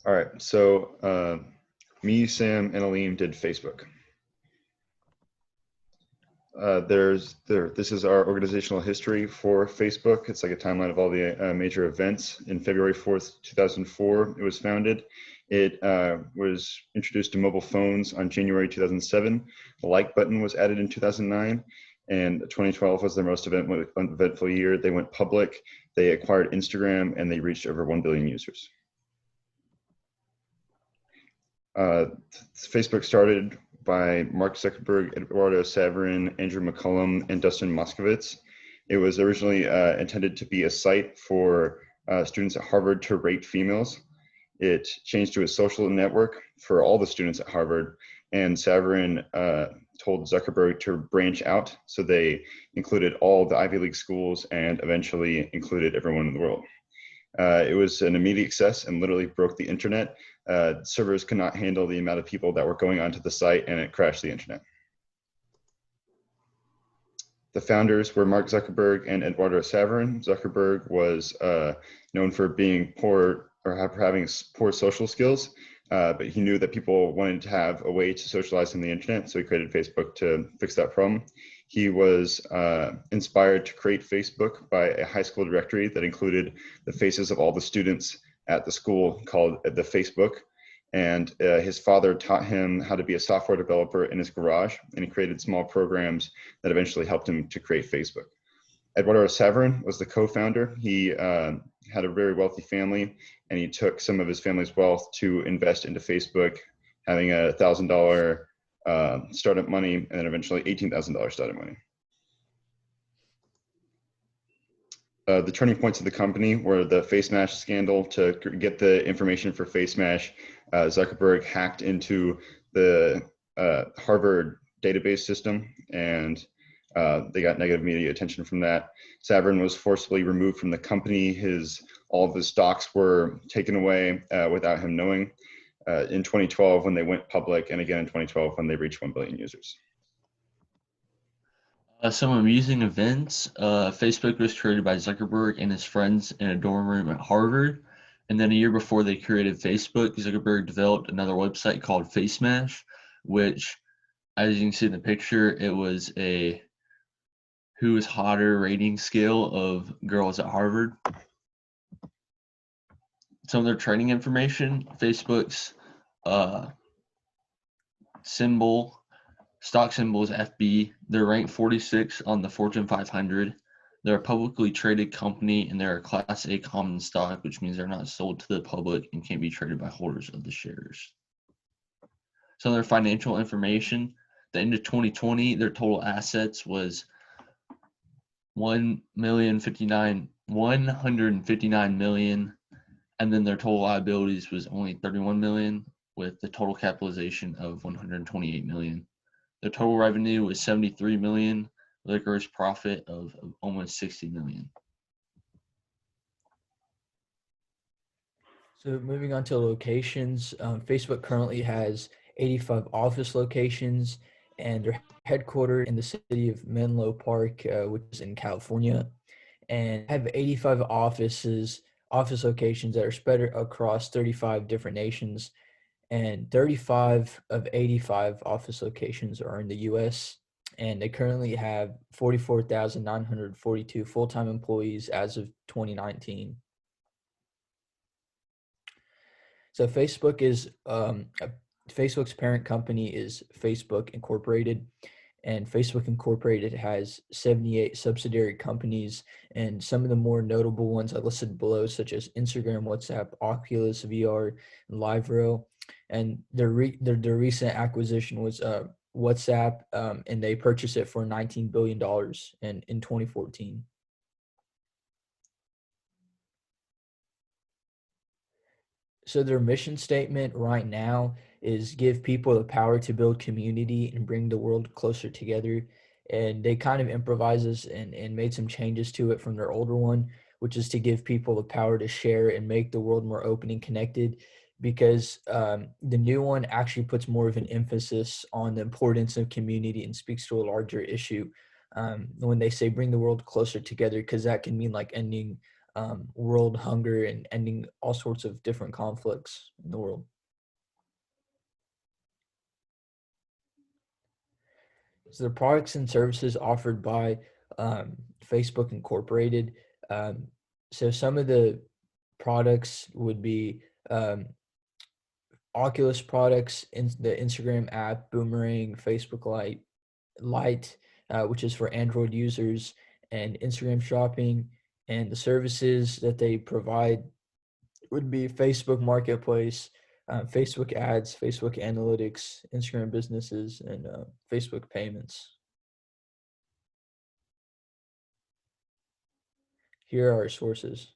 All right. So me, Sam, and Aleem did Facebook. This is our organizational history for Facebook. It's like a timeline of all the major events. In February 4th, 2004, it was founded. It was introduced to mobile phones on January 2007. The like button was added in 2009. And 2012 was their most eventful year. They went public, they acquired Instagram, and they reached over 1 billion users. Facebook started by Mark Zuckerberg, Eduardo Saverin, Andrew McCullum, and Dustin Moskovitz. It was originally intended to be a site for students at Harvard to rate females. It changed to a social network for all the students at Harvard, and Saverin told Zuckerberg to branch out, so they included all the Ivy League schools and eventually included everyone in the world. It was an immediate success and literally broke the internet. Servers could not handle the amount of people that were going onto the site, and it crashed the internet. The founders were Mark Zuckerberg and Eduardo Saverin. Zuckerberg was known for being poor or having poor social skills, but he knew that people wanted to have a way to socialize on the internet, so he created Facebook to fix that problem. He was inspired to create Facebook by a high school directory that included the faces of all the students at the school called the Facebook. And his father taught him how to be a software developer in his garage, and he created small programs that eventually helped him to create Facebook. Eduardo Saverin was the co-founder. He had a very wealthy family, and he took some of his family's wealth to invest into Facebook, having $1,000 startup money, and then eventually $18,000 startup money. The turning points of the company were the FaceMash scandal. To get the information for FaceMash, Zuckerberg hacked into the Harvard database system, and they got negative media attention from that. Saverin was forcibly removed from the company. All of his stocks were taken away without him knowing. In 2012 when they went public, and again in 2012 when they reached 1 billion users. Some amusing events. Facebook was created by Zuckerberg and his friends in a dorm room at Harvard. And then a year before they created Facebook, Zuckerberg developed another website called FaceMash, which, as you can see in the picture, it was a who is hotter rating scale of girls at Harvard. Some of their training information: Facebook's stock symbol is FB. They're ranked 46 on the Fortune 500. They're a publicly traded company, and they're a Class A common stock, which means they're not sold to the public and can't be traded by holders of the shares. Some of their financial information: at the end of 2020, their total assets was $159 million, and then their total liabilities was only $31 million, with the total capitalization of $128 million. The total revenue was $73 million, with a gross profit of almost $60 million. So moving on to locations, Facebook currently has 85 office locations, and they're headquartered in the city of Menlo Park, which is in California, and have 85 office locations that are spread across 35 different nations, and 35 of 85 office locations are in the U.S., and they currently have 44,942 full-time employees as of 2019. So Facebook's parent company is Facebook Incorporated, and Facebook Incorporated has 78 subsidiary companies, and some of the more notable ones I listed below, such as Instagram, WhatsApp, Oculus VR, and LiveRail. And their recent acquisition was WhatsApp, and they purchased it for $19 billion in 2014. So their mission statement right now is give people the power to build community and bring the world closer together. And they kind of improvises and made some changes to it from their older one, which is to give people the power to share and make the world more open and connected, because the new one actually puts more of an emphasis on the importance of community and speaks to a larger issue when they say bring the world closer together, because that can mean like ending world hunger and ending all sorts of different conflicts in the world. So the products and services offered by Facebook Incorporated. So some of the products would be Oculus products, in the Instagram app, Boomerang, Facebook Lite, which is for Android users, and Instagram shopping. And the services that they provide would be Facebook Marketplace, Facebook ads, Facebook analytics, Instagram businesses, and Facebook payments. Here are our sources.